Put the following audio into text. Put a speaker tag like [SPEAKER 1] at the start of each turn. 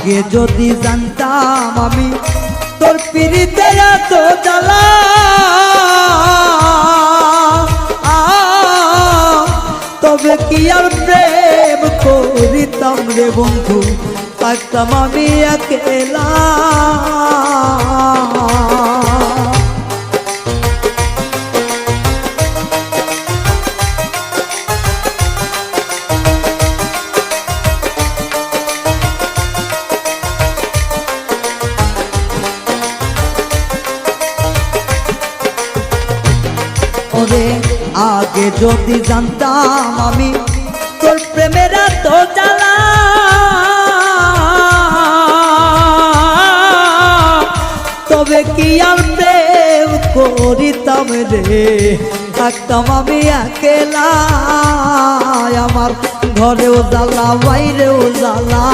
[SPEAKER 1] আগে যদি জানতাম আমি তোর পিরিতে এত জ্বালা, তবে কি আর প্রেম করিতাম রে বন্ধু, থাকতাম আমি একেলা। ওরে আগে যদি জানতাম আমি তোর প্রেমের এত জ্বালা, তবে কি আর প্রেম করিতাম রে, থাকতাম আমি একেলা। আমার ঘরেও জ্বালা বাইরেও জ্বালা,